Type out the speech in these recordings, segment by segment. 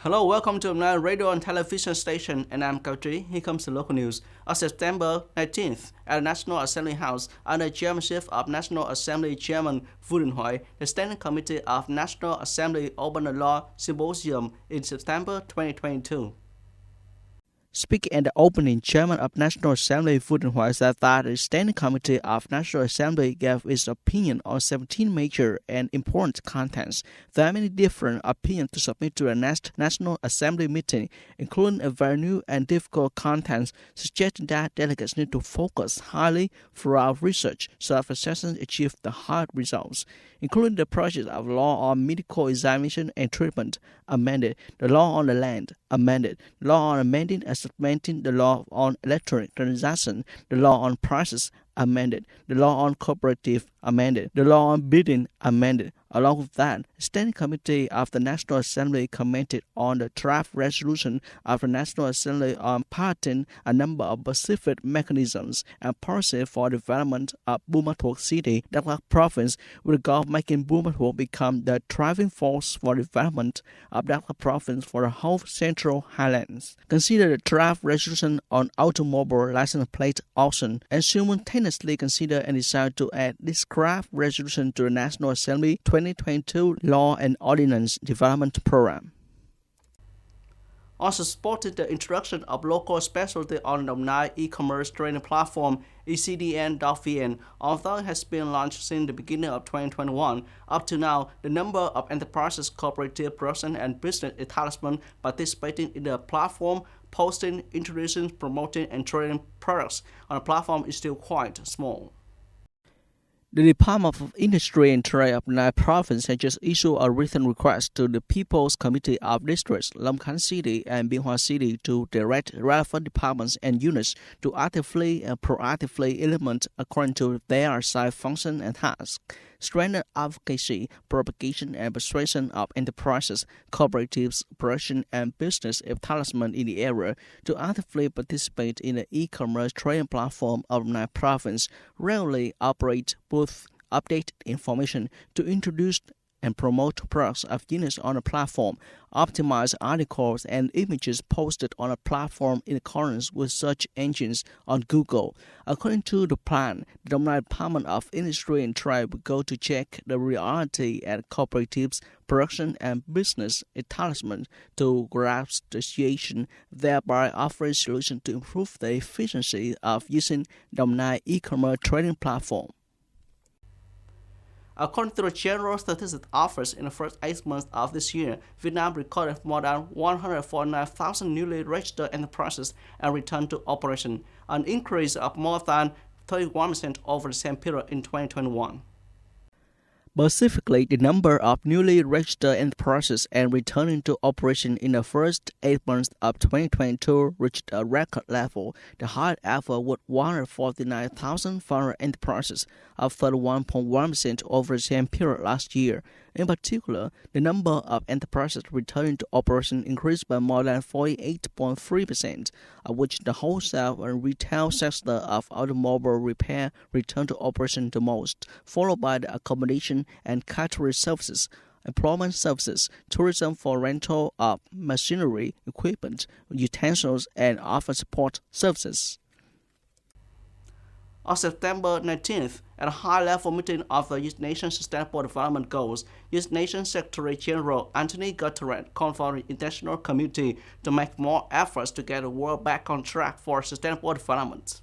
Hello, welcome to my radio and television station, and I'm Kautri. Here comes the local news. On September 19th, at the National Assembly House, under the chairmanship of National Assembly Chairman Vu Đình Huệ, the Standing Committee of National Assembly opened a law symposium in September 2022. Speaking at the opening, Chairman of National Assembly Vu Đình Huệ said that the Standing Committee of National Assembly gave its opinion on 17 major and important contents. There are many different opinions to submit to the next National Assembly meeting, including a very new and difficult contents, suggesting that delegates need to focus highly throughout research so that the sessions achieve the hard results, including the project of law on medical examination and treatment, amended, the law on the land, amended, law on amending and supplementing the law on electronic transaction, the law on prices, amended, the law on cooperative, amended, the law on bidding, amended. Along with that, the Standing Committee of the National Assembly commented on the draft resolution of the National Assembly on piloting a number of specific mechanisms and policy for development of Bumathuot City, Đắk Lắk Province, with the goal of making Bumathuot become the driving force for development of Đắk Lắk Province for the whole Central Highlands. Consider the draft resolution on automobile license plate auction and simultaneously consider and decide to add this draft resolution to the National Assembly 2022 Law and Ordinance Development Program. Also supported the introduction of local specialty on the Nai e-commerce training platform ecdn.vn. Although it has been launched since the beginning of 2021, up to now, the number of enterprises, cooperative person, and business establishments participating in the platform, posting, introducing, promoting, and trading products on the platform is still quite small. The Department of Industry and Trade of Nai Province has just issued a written request to the People's Committee of Districts, Long Khánh City and Biên Hòa City to direct relevant departments and units to actively and proactively implement according to their assigned function and tasks. Strengthen advocacy, propagation, and persuasion of enterprises, cooperatives, production, and business establishment in the area to actively participate in the e-commerce trading platform of Nai Province, regularly operate booths, update information to introduce and promote products of units on the platform, optimize articles and images posted on a platform in accordance with search engines on Google. According to the plan, the Domnai Department of Industry and Trade will go to check the reality at cooperatives, production and business establishments to grasp the situation, thereby offering solutions to improve the efficiency of using Domnai e-commerce trading platform. According to the General Statistics Office, in the first 8 months of this year, Vietnam recorded more than 149,000 newly registered enterprises and returned to operation, an increase of more than 31% over the same period in 2021. Specifically, the number of newly registered enterprises and returning to operation in the first 8 months of 2022 reached a record level, the highest ever with 149,500 enterprises, up 31.1% over the same period last year. In particular, the number of enterprises returning to operation increased by more than 48.3%, of which the wholesale and retail sector of automobile repair returned to operation the most, followed by the accommodation and catering services, employment services, tourism for rental of machinery, equipment, utensils, and office support services. On September 19th, at a high-level meeting of the United Nations Sustainable Development Goals, United Nations Secretary General Anthony Guterres called for the international community to make more efforts to get the world back on track for sustainable development.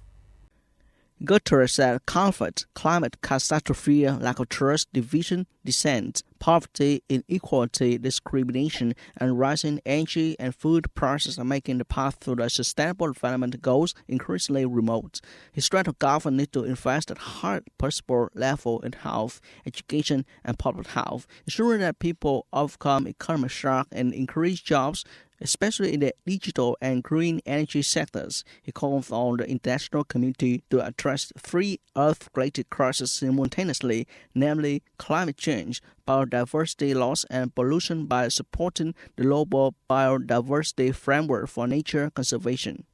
Guterres said conflict, climate catastrophe, lack of trust, division, dissent, poverty, inequality, discrimination, and rising energy and food prices are making the path to the sustainable development goals increasingly remote. He stressed the government needs to invest at highest possible level in health, education, and public health, ensuring that people overcome economic shock and increase jobs, especially in the digital and green energy sectors. He called on the international community to address three Earth-related crises simultaneously, namely climate change, biodiversity loss, and pollution by supporting the global biodiversity framework for nature conservation.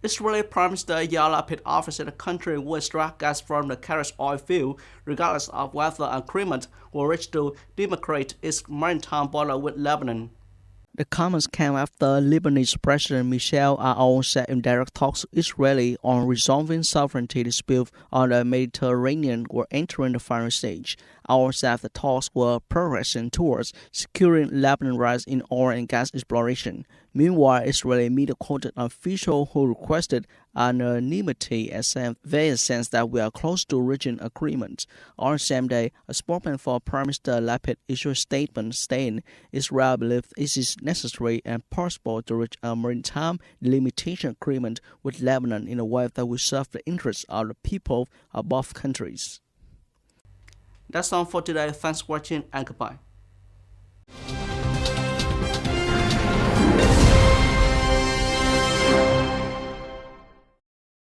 Israeli Prime Minister Yair Lapid offers that the country will extract gas from the Kerch oil field, regardless of whether an agreement will reach to demarcate its maritime border with Lebanon. The comments came after Lebanese President Michel Aoun said in direct talks with Israel on resolving sovereignty dispute on the Mediterranean were entering the final stage. Aoun said the talks were progressing towards securing Lebanon's rights in oil and gas exploration. Meanwhile, Israeli media quoted an official who requested anonymity and said they sense that we are close to reaching agreement. On the same day, a spokesman for Prime Minister Lapid issued a statement saying Israel believes it is necessary and possible to reach a maritime delimitation agreement with Lebanon in a way that will serve the interests of the people of both countries. That's all for today. Thanks for watching and goodbye.